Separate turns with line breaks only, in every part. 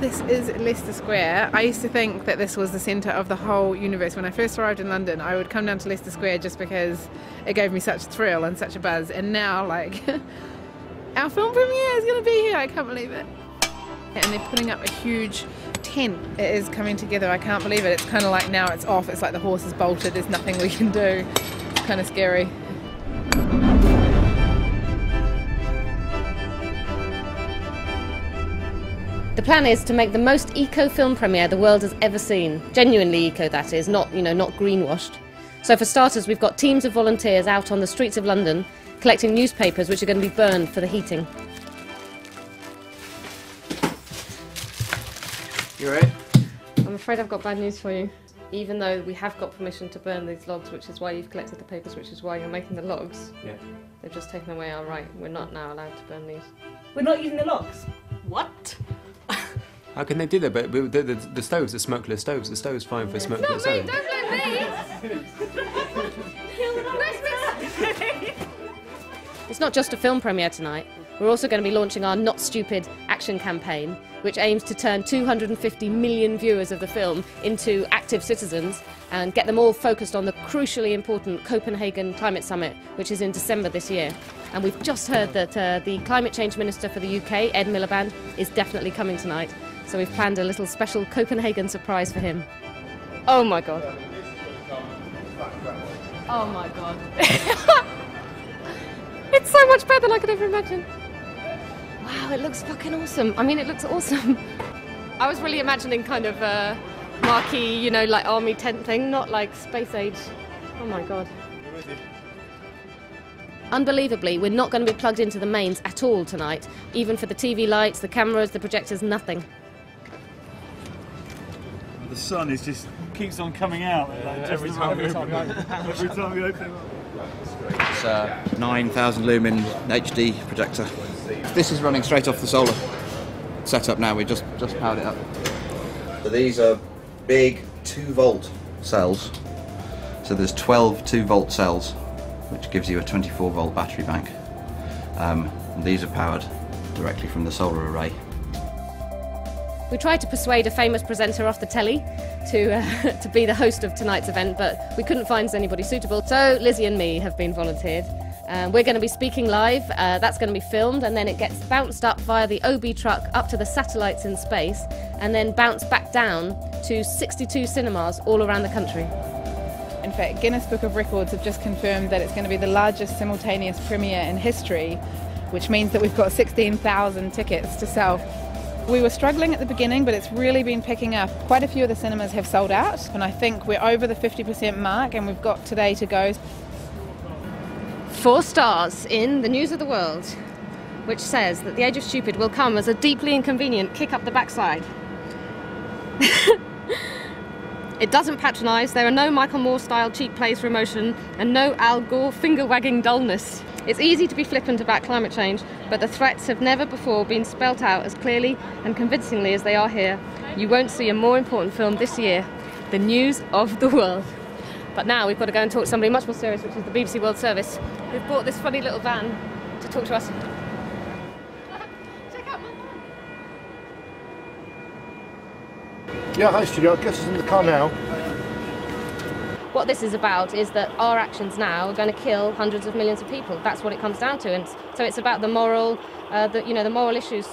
This is Leicester Square. I used to think that this was the centre of the whole universe. When I first arrived in London, I would come down to Leicester Square just because it gave me such a thrill and such a buzz. And now, like, our film premiere is going to be here. I can't believe it. And they're putting up a huge tent. It is coming together. I can't believe it. It's kind of like now it's off. It's like the horse is bolted. There's nothing we can do. It's kind of scary.
The plan is to make the most eco film premiere the world has ever seen. Genuinely eco, that is, not greenwashed. So for starters, we've got teams of volunteers out on the streets of London collecting newspapers which are going to be burned for the heating.
You right?
I'm afraid I've got bad news for you. Even though we have got permission to burn these logs, which is why you've collected the papers, which is why you're making the logs,
yeah,
they've just taken away our right. We're not now allowed to burn these.
We're not using the logs? What?
How can they do that? But the stoves, the smokeless stoves, the stove's fine for smokeless.
Not me, don't blame me! It's not just a film premiere tonight. We're also going to be launching our Not Stupid action campaign, which aims to turn 250 million viewers of the film into active citizens and get them all focused on the crucially important Copenhagen Climate Summit, which is in December this year. And we've just heard that the Climate Change Minister for the UK, Ed Miliband, is definitely coming tonight. So we've planned a little special Copenhagen surprise for him. Oh my God. Oh my God. It's so much better than I could ever imagine. Wow, it looks fucking awesome. I mean, it looks awesome. I was really imagining kind of a marquee, you know, like army tent thing, not like space age. Oh my God. Unbelievably, we're not going to be plugged into the mains at all tonight, even for the TV lights, the cameras, the projectors, nothing.
The sun is just keeps on coming out every time we open it.
It's a 9,000 lumen HD projector. This is running straight off the solar setup now. We just powered it up. So these are big 2-volt cells. So there's 12 2-volt cells, which gives you a 24-volt battery bank. And these are powered directly from the solar array.
We tried to persuade a famous presenter off the telly to be the host of tonight's event, but we couldn't find anybody suitable. So Lizzie and me have been volunteered. We're going to be speaking live. That's going to be filmed, and then it gets bounced up via the OB truck up to the satellites in space, and then bounced back down to 62 cinemas all around the country.
In fact, Guinness Book of Records have just confirmed that it's going to be the largest simultaneous premiere in history, which means that we've got 16,000 tickets to sell. We were struggling at the beginning, but it's really been picking up. Quite a few of the cinemas have sold out, and I think we're over the 50% mark, and we've got today to go.
4 stars in the News of the World, which says that The Age of Stupid will come as a deeply inconvenient kick up the backside. It doesn't patronise, there are no Michael Moore-style cheap plays for emotion, and no Al Gore finger-wagging dullness. It's easy to be flippant about climate change, but the threats have never before been spelt out as clearly and convincingly as they are here. You won't see a more important film this year, The News of the World. But now we've got to go and talk to somebody much more serious, which is the BBC World Service, who've brought this funny little van to talk to us. Check out my van.
Yeah, hi studio, I guess it's in the car now.
What this is about is that our actions now are going to kill hundreds of millions of people. That's what it comes down to, and so it's about the moral, the moral issues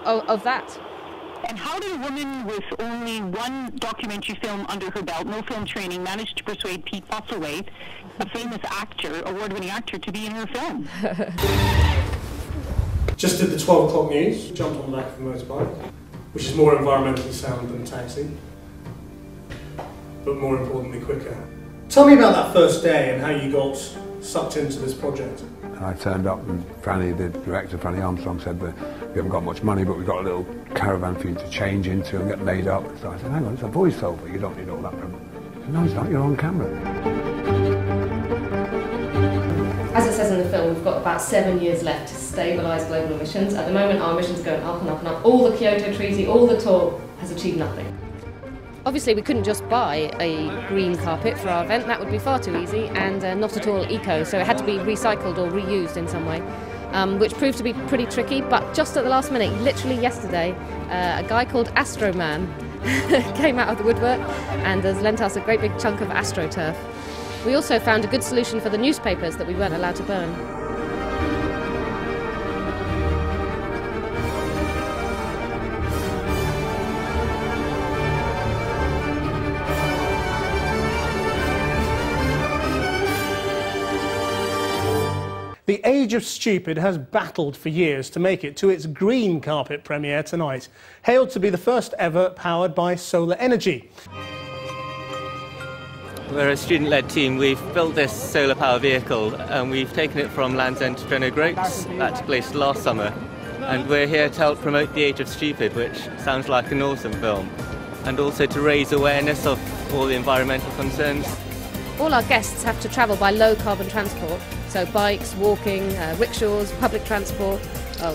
of that.
And how did a woman with only one documentary film under her belt, no film training, manage to persuade Pete Postlethwaite, a famous actor, award-winning actor, to be in her film?
Just did the 12 o'clock news, jumped on the back of a motorbike, which is more environmentally sound than a taxi, but more importantly quicker. Tell me about that first day and how you got sucked into this project.
I turned up and Franny, the director, Franny Armstrong, said that we haven't got much money, but we've got a little caravan for you to change into and get made up. So I said, hang on, it's a voiceover, you don't need all that. He said, no, it's not, you're on camera.
As it says in the film, we've got about 7 years left to stabilise global emissions. At the moment, our emissions are going up and up and up. All the Kyoto Treaty, all the talk has achieved nothing. Obviously, we couldn't just buy a green carpet for our event. That would be far too easy and not at all eco, so it had to be recycled or reused in some way. which proved to be pretty tricky, but just at the last minute, literally yesterday, a guy called Astro Man came out of the woodwork and has lent us a great big chunk of AstroTurf. We also found a good solution for the newspapers that we weren't allowed to burn.
The Age of Stupid has battled for years to make it to its green carpet premiere tonight, hailed to be the first ever powered by solar energy.
We're a student-led team. We've built this solar power vehicle and we've taken it from Land's End to Drenno Gropes. That took place last summer. And we're here to help promote The Age of Stupid, which sounds like an awesome film, and also to raise awareness of all the environmental concerns.
All our guests have to travel by low-carbon transport, so bikes, walking, rickshaws, public transport,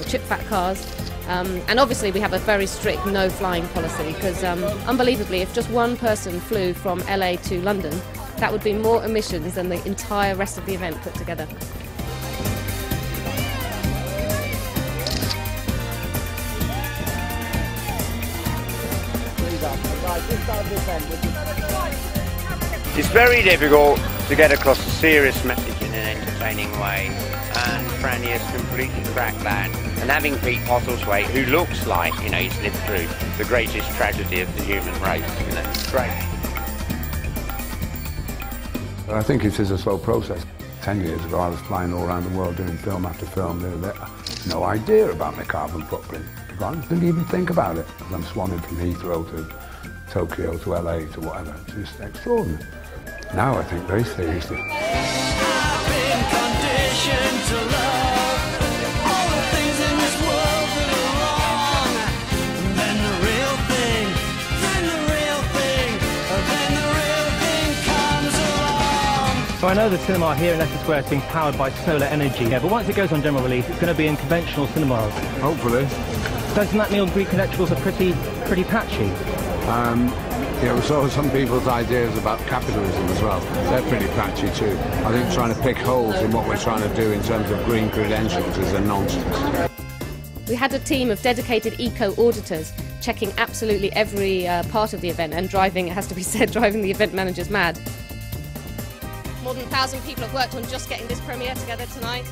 chip-fat cars. And obviously we have a very strict no-flying policy because, unbelievably, if just one person flew from LA to London, that would be more emissions than the entire rest of the event put together.
It's very difficult to get across a serious message in an entertaining way, and Franny has completely cracked that. And having Pete Postlethwaite, who looks like, you know, he's lived through the greatest tragedy of the human race, you know, it's great.
I think it is a slow process. 10 years ago I was flying all around the world doing film after film. No idea about my carbon footprint. I didn't even think about it. I'm swanning from Heathrow to Tokyo to LA to whatever. It's just extraordinary. Now I think very seriously.
I've been conditioned to love all the things in this world that are wrong. Then the real thing, then the real thing comes along.
So I know the cinema here in Leicester Square is being powered by solar energy, yeah, but once it goes on general release, it's going to be in conventional cinemas.
Hopefully.
Doesn't that mean Greek electricals are pretty patchy?
Yeah, we saw some people's ideas about capitalism as well. They're pretty patchy too. I think trying to pick holes in what we're trying to do in terms of green credentials is a nonsense.
We had a team of dedicated eco-auditors checking absolutely every part of the event and driving, it has to be said, driving the event managers mad. More than 1,000 people have worked on just getting this premiere together tonight.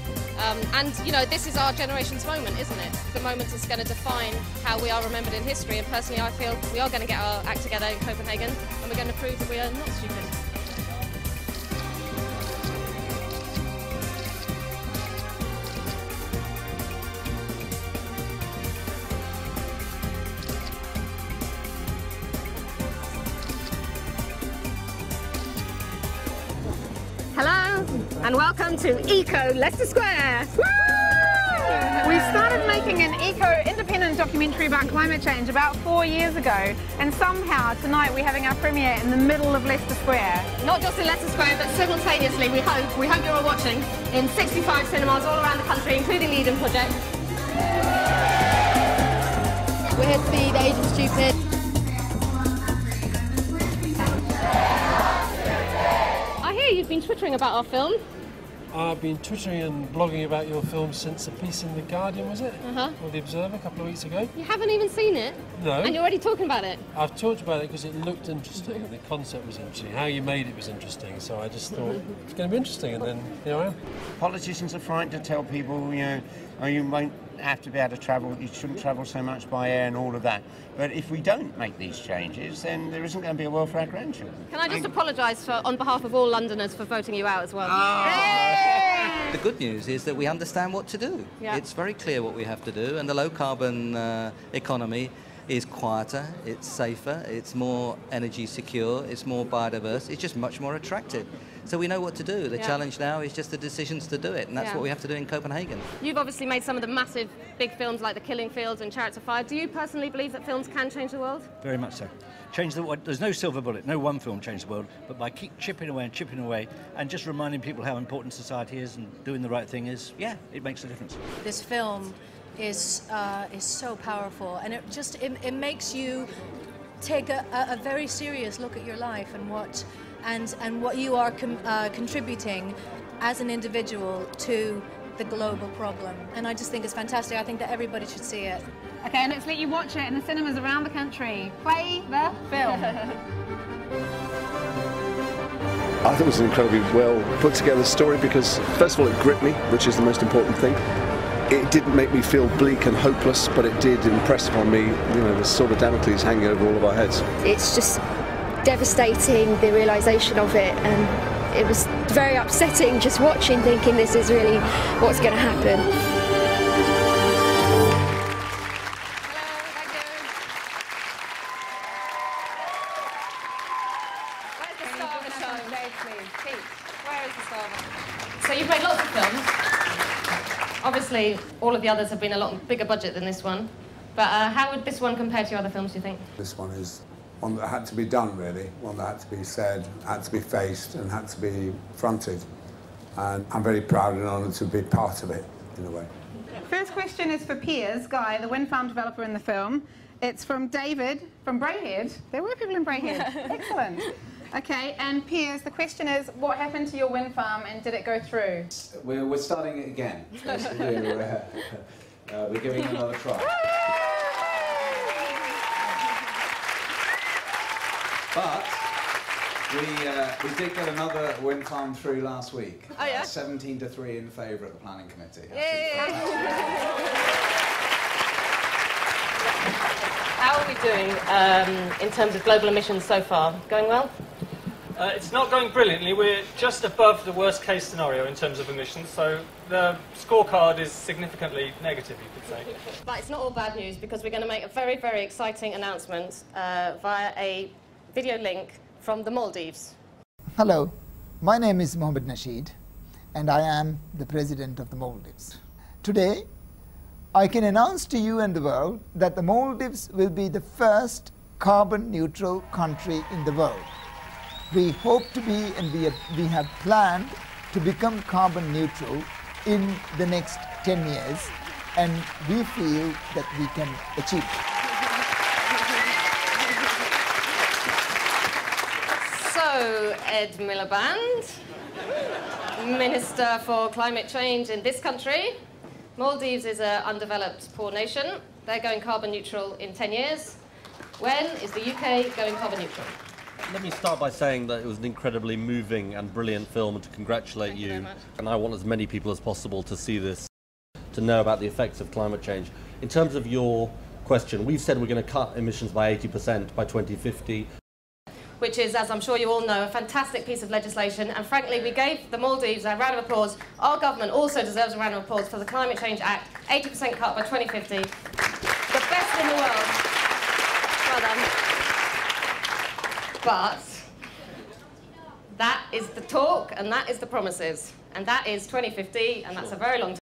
And, you know, this is our generation's moment, isn't it? The moment that's going to define how we are remembered in history. And personally, I feel we are going to get our act together in Copenhagen and we're going to prove that we are not stupid. Hello and welcome to Eco Leicester Square. Woo!
We started making an eco-independent documentary about climate change about 4 years ago, and somehow tonight we're having our premiere in the middle of Leicester Square.
Not just in Leicester Square, but simultaneously, we hope you're all watching, in 65 cinemas all around the country, including the Eden Project.
We're here to see The Age of Stupid.
You've been twittering about our film.
I've been twittering and blogging about your film since a piece in The Guardian, was it?
Uh-huh.
Or The Observer a couple of weeks ago.
You haven't even seen it?
No.
And you're already talking about it?
I've talked about it because it looked interesting and the concept was interesting. How you made it was interesting, so I just thought it's going to be interesting, and then here I am.
Politicians are frightened to tell people, you know, oh, you won't have to be able to travel, you shouldn't travel so much by air and all of that. But if we don't make these changes, then there isn't going to be a world for our grandchildren.
Can I just apologise on behalf of all Londoners for voting you out as well?
Oh. The good news is that we understand what to do.
Yeah.
It's very clear what we have to do, and the low-carbon economy is quieter, it's safer, it's more energy secure, it's more biodiverse, it's just much more attractive. So we know what to do. The challenge now is just the decisions to do it, and that's what we have to do in Copenhagen.
You've obviously made some of the massive big films like The Killing Fields and Chariots of Fire. Do you personally believe that films can change the world?
Very much so. There's no silver bullet, no one film changed the world, but by keep chipping away and just reminding people how important society is and doing the right thing is, yeah, it makes a difference.
This film is so powerful, and it makes you take a very serious look at your life and what you are contributing as an individual to the global problem. And I just think it's fantastic. I think that everybody should see it.
Okay, and let's let you watch it in the cinemas around the country. Play the film.
I thought it was an incredibly well put together story because, first of all, it gripped me, which is the most important thing. It didn't make me feel bleak and hopeless, but it did impress upon me, you know, the sword of Damocles hanging over all of our heads.
It's just devastating, the realisation of it, and it was very upsetting just watching, thinking this is really what's going to happen.
So you've made lots of films. Obviously, all of the others have been a lot bigger budget than this one. But how would this one compare to your other films, do you think?
This one is one that had to be done, really. One that had to be said, had to be faced, and had to be fronted. And I'm very proud and honoured to be part of it, in a way.
First question is for Piers, Guy, the wind farm developer in the film. It's from David, from Braehead. There were people in Braehead. Excellent. Okay, and Piers, the question is, what happened to your wind farm and did it go through?
We're starting it again. We're giving it another try. But we did get another wind farm through last week.
Oh, yeah?
17-3 in favour of the planning committee.
How are we doing in terms of global emissions so far? Going well?
It's not going brilliantly. We're just above the worst case scenario in terms of emissions, so the scorecard is significantly negative, you could say.
But it's not all bad news because we're going to make a very, very exciting announcement via a video link from the Maldives.
Hello, my name is Mohammed Nasheed and I am the President of the Maldives. Today, I can announce to you and the world that the Maldives will be the first carbon neutral country in the world. We hope to be, and we have planned to become carbon neutral in the next 10 years, and we feel that we can achieve it.
So, Ed Miliband, Minister for Climate Change in this country. Maldives is an undeveloped, poor nation. They're going carbon neutral in 10 years. When is the UK going carbon neutral?
Let me start by saying that it was an incredibly moving and brilliant film and to congratulate you. And I want as many people as possible to see this, to know about the effects of climate change. In terms of your question, we've said we're going to cut emissions by 80% by 2050.
Which is, as I'm sure you all know, a fantastic piece of legislation. And frankly, we gave the Maldives a round of applause. Our government also deserves a round of applause for the Climate Change Act, 80% cut by 2050. The best in the world. Well done. But that is the talk and that is the promises. And that is 2050, and that's a very long time.